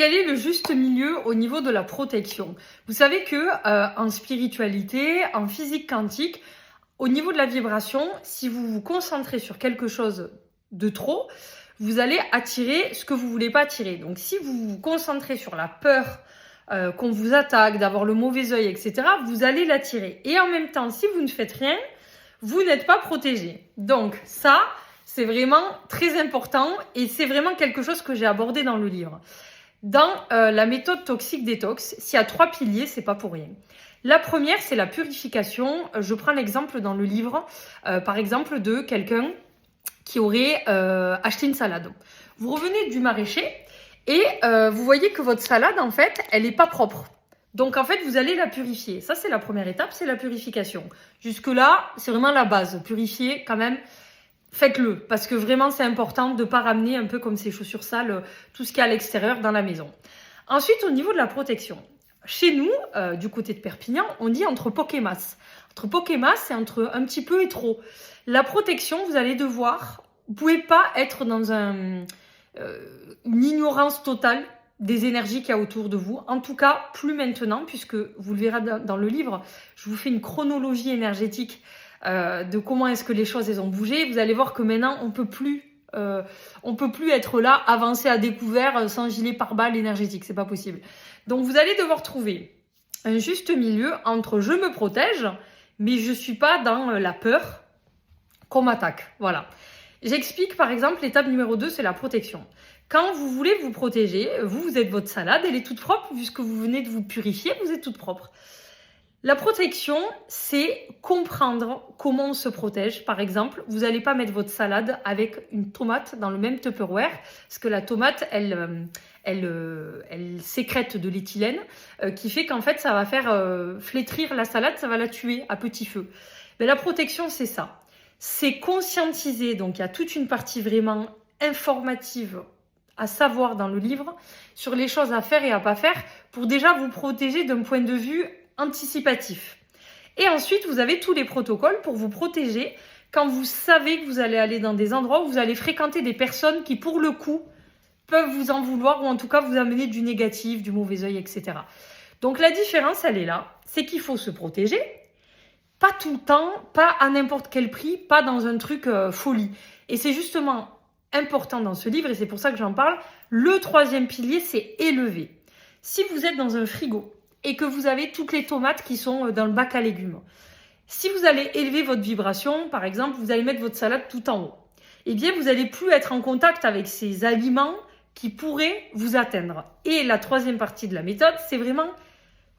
Quel est le juste milieu au niveau de la protection? Vous savez que en spiritualité, en physique quantique, au niveau de la vibration, si vous vous concentrez sur quelque chose de trop, vous allez attirer ce que vous voulez pas attirer. Donc si vous vous concentrez sur la peur, qu'on vous attaque, d'avoir le mauvais œil, etc., vous allez l'attirer. Et en même temps, si vous ne faites rien, vous n'êtes pas protégé. Donc ça, c'est vraiment très important et c'est vraiment quelque chose que j'ai abordé dans le livre. Dans la méthode toxique détox, s'il y a 3 piliers, c'est pas pour rien. La première, c'est la purification. Je prends l'exemple dans le livre, par exemple, de quelqu'un qui aurait acheté une salade. Vous revenez du maraîcher et vous voyez que votre salade, en fait, elle n'est pas propre. Donc, en fait, vous allez la purifier. Ça, c'est la première étape, c'est la purification. Jusque-là, c'est vraiment la base. Purifier, quand même, faites-le. Parce que vraiment, c'est important de ne pas ramener un peu comme ces chaussures sales, tout ce qu'il y a à l'extérieur dans la maison. Ensuite, au niveau de la protection. Chez nous, du côté de Perpignan, on dit entre poc et masse. Entre poc et masse, c'est entre un petit peu et trop. La protection, vous allez devoir... Vous ne pouvez pas être dans une ignorance totale des énergies qu'il y a autour de vous. En tout cas, plus maintenant, puisque vous le verrez dans le livre, je vous fais une chronologie énergétique de comment est-ce que les choses elles ont bougé. Vous allez voir que maintenant, on peut plus être là, avancer à découvert, sans gilet pare-balles énergétique. C'est pas possible. Donc, vous allez devoir trouver un juste milieu entre je me protège, mais je suis pas dans la peur qu'on m'attaque. Voilà. J'explique par exemple l'étape numéro 2, c'est la protection. Quand vous voulez vous protéger, vous êtes votre salade, elle est toute propre, puisque vous venez de vous purifier, vous êtes toute propre. La protection, c'est comprendre comment on se protège. Par exemple, vous n'allez pas mettre votre salade avec une tomate dans le même Tupperware, parce que la tomate, elle sécrète de l'éthylène, qui fait qu'en fait, ça va faire flétrir la salade, ça va la tuer à petit feu. Mais la protection, c'est ça. C'est conscientiser, donc il y a toute une partie vraiment informative à savoir dans le livre, sur les choses à faire et à pas faire, pour déjà vous protéger d'un point de vue anticipatif. Et ensuite, vous avez tous les protocoles pour vous protéger quand vous savez que vous allez aller dans des endroits où vous allez fréquenter des personnes qui, pour le coup, peuvent vous en vouloir ou en tout cas vous amener du négatif, du mauvais œil, etc. Donc la différence, elle est là, c'est qu'il faut se protéger, pas tout le temps, pas à n'importe quel prix, pas dans un truc folie. Et c'est justement important dans ce livre, et c'est pour ça que j'en parle, le 3e pilier, c'est élever. Si vous êtes dans un frigo et que vous avez toutes les tomates qui sont dans le bac à légumes, si vous allez élever votre vibration, par exemple, vous allez mettre votre salade tout en haut, eh bien, vous n'allez plus être en contact avec ces aliments qui pourraient vous atteindre. Et la 3e partie de la méthode, c'est vraiment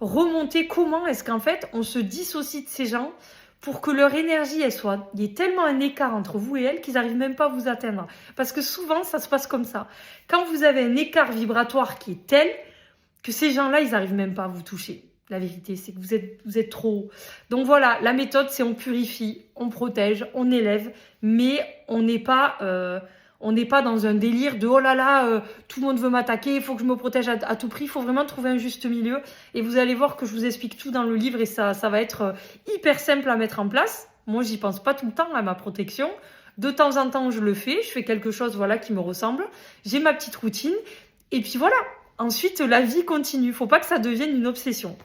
remonter comment est-ce qu'en fait, on se dissocie de ces gens pour que leur énergie, il y ait tellement un écart entre vous et elles qu'ils n'arrivent même pas à vous atteindre. Parce que souvent, ça se passe comme ça. Quand vous avez un écart vibratoire qui est tel que ces gens-là, ils n'arrivent même pas à vous toucher. La vérité, c'est que vous êtes trop haut. Donc voilà, la méthode, c'est on purifie, on protège, on élève, mais on n'est pas dans un délire de « oh là là, tout le monde veut m'attaquer, il faut que je me protège à tout prix ». Il faut vraiment trouver un juste milieu. Et vous allez voir que je vous explique tout dans le livre et ça va être hyper simple à mettre en place. Moi, j'y pense pas tout le temps à ma protection. De temps en temps, je le fais. Je fais quelque chose voilà, qui me ressemble. J'ai ma petite routine. Et puis voilà. Ensuite, la vie continue. Il ne faut pas que ça devienne une obsession.